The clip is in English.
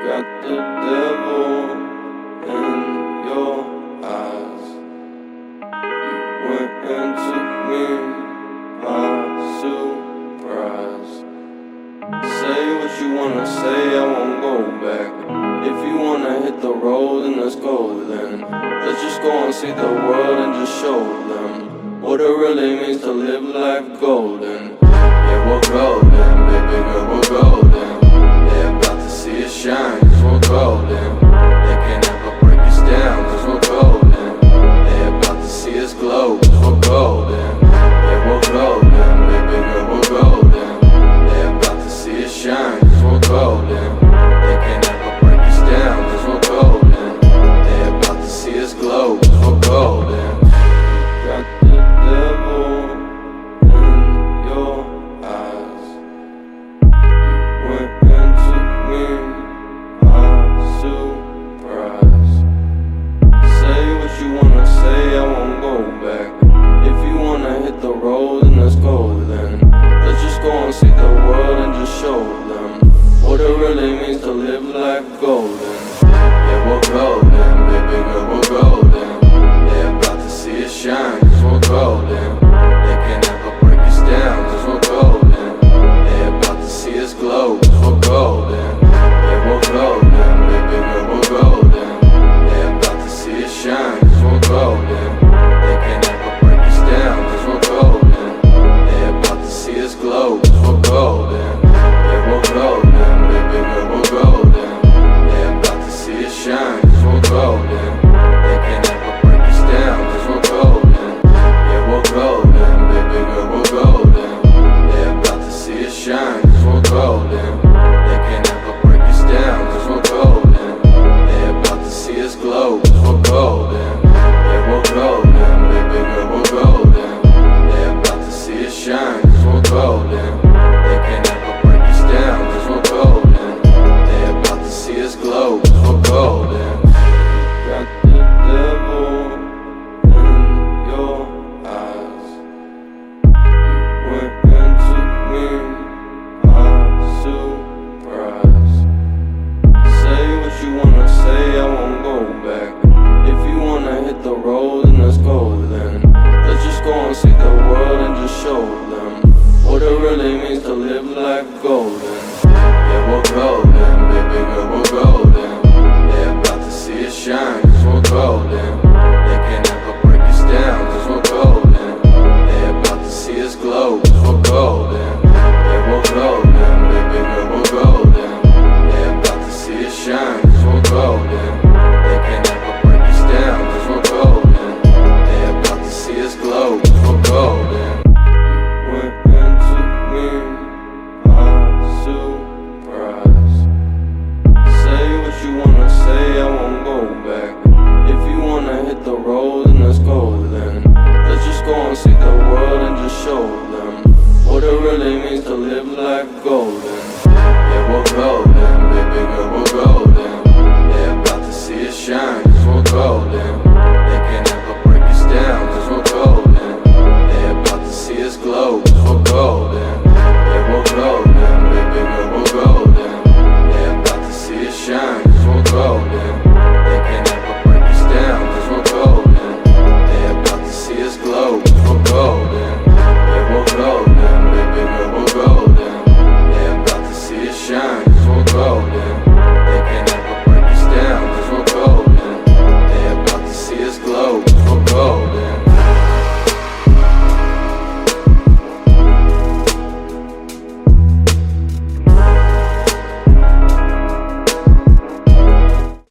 got the devil in your eyes. You went and took me by surprise. Say what you wanna say, I won't go back. If you wanna hit the road, then let's go then. Let's just go and see the world and just show them what it really means to live life golden. Yeah, we're golden, baby girl.